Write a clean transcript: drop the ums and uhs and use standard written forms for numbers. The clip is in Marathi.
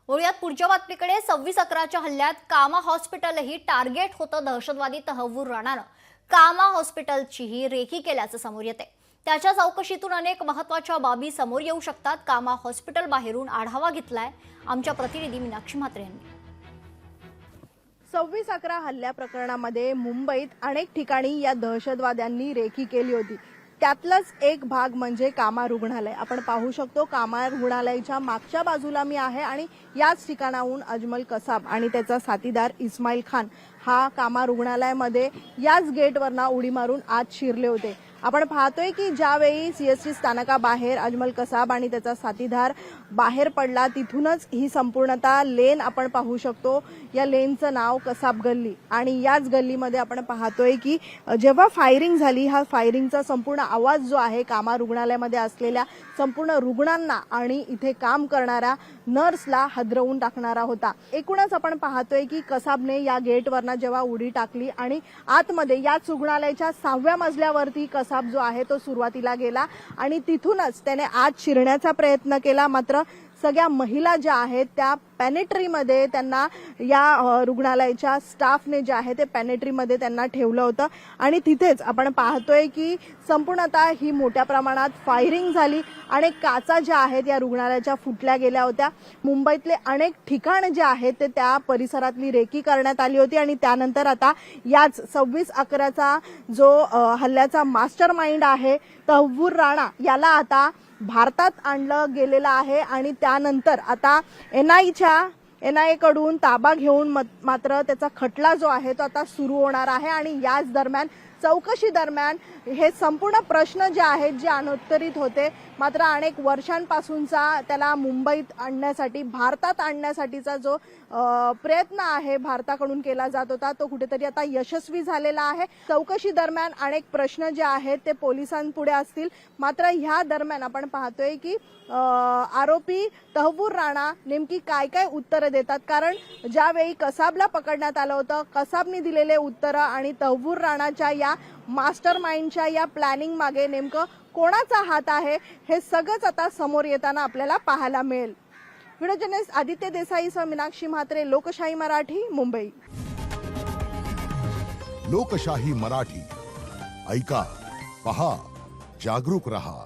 वळूयात पुढच्या बातमीकडे 26/11च्या हल्ल्यात कामा हॉस्पिटलही टार्गेट होतं दहशतवादी तहव्वूर राणानं कामा हॉस्पिटलचीही रेकी केल्याचं समोर येते। त्याच्या चौकशीतून अनेक महत्त्वाच्या बाबी समोर येऊ शकतात। कामा हॉस्पिटल बाहेरून आढावा घेतलाय आमच्या प्रतिनिधी मीनाक्षी म्हात्रे यांनी। 26/11 हल्ल्या प्रकरणामध्ये मुंबईत अनेक ठिकाणी या दहशतवाद्यांनी रेकी केली होती। त्यातलाच एक भाग म्हणजे कामा रुग्णालय। आपण पाहू शकतो कामा रुग्णालयाच्या मागच्या बाजूला मी आहे आणि याच ठिकाणाहून अजमल कसाब आणि त्याचा साथीदार इस्माईल खान हा कामा रुग्णालयामध्ये याच गेटवरनं उडी मारून आत शिरले होते। आपण पाहतोय की ज्यावेळी सीएसटी स्थानकाबाहेर अजमल कसाब आणि त्याचा साथीदार बाहेर पडला तिथूनच ही संपूर्णतः लेन आपण पाहू शकतो। या लेनचं नाव कसाब गल्ली आणि याच गल्लीमध्ये आपण पाहतोय की जेव्हा फायरिंग झाली हा फायरिंगचा संपूर्ण आवाज जो आहे कामा रुग्णालयामध्ये असलेल्या संपूर्ण रुग्णांना आणि इथे काम करणाऱ्या नर्सला हादरवून टाकणारा होता। एकूणच आपण पाहतोय की कसाबने या गेटवरनं जेव्हा उडी टाकली आणि आतमध्ये याच रुग्णालयाच्या 6व्या मजल्यावरती कसाब जो आहे तो सुरुवातीला गेला आणि तिथूनच त्याने आत शिरण्याचा प्रयत्न केला। मात्र सगळ्या महिला ज्या आहेत त्या पॅनेट्रीमध्ये त्यांना या रुग्णालयाच्या स्टाफने जे आहे ते पॅनेट्रीमध्ये त्यांना ठेवलं होतं आणि तिथेच आपण पाहतोय की संपूर्णतः ही मोठ्या प्रमाणात फायरिंग झाली आणि काचा ज्या आहेत या रुग्णालयाच्या फुटल्या गेल्या होत्या। मुंबईतले अनेक ठिकाण जे आहेत ते त्या परिसरातली रेकी करण्यात आली होती आणि त्यानंतर आता याच 26/11चा जो हल्ल्याचा मास्टर माइंड आहे तहव्वूर राणा याला आता भारतात आणलं गेलेलं आहे आणि त्यानंतर आता एनआयए कडून ताबा घेऊन मात्र त्याचा खटला जो आहे तो आता सुरू होणार आहे आणि याच दरम्यान चौकशी दरम्यान हे संपूर्ण प्रश्न जे आहेत जे अनुत्तरित होते मात्र अनेक वर्षांपासूनचा त्याला मुंबईत आणण्यासाठी भारतात आणण्यासाठीचा जो प्रयत्न आहे भारताकडून केला जात होता तो कुठेतरी आता यशस्वी झालेला आहे। चौकशी दरम्यान अनेक प्रश्न जे आहेत ते पोलिसांपुढे असतील मात्र ह्या दरम्यान आपण पाहतोय की आरोपी तहव्वूर राणा नेमकी काय काय उत्तरं देतात। कारण ज्यावेळी कसाबला पकडण्यात आलं होतं कसाबने दिलेले उत्तरं आणि तहव्वूर राणाच्या या मास्टर माइंडच्या या प्लॅनिंग मागे नेमकं कोणाचा हात आहे हे सगळंच आता समोर येताना आपल्याला पाहायला मिळेल। व्हिडिओ जर्नलिस्ट आदित्य देसाईसह मीनाक्षी म्हात्रे, लोकशाही मराठी, मुंबई। लोकशाही मराठी ऐका, पहा, जागरूक रहा।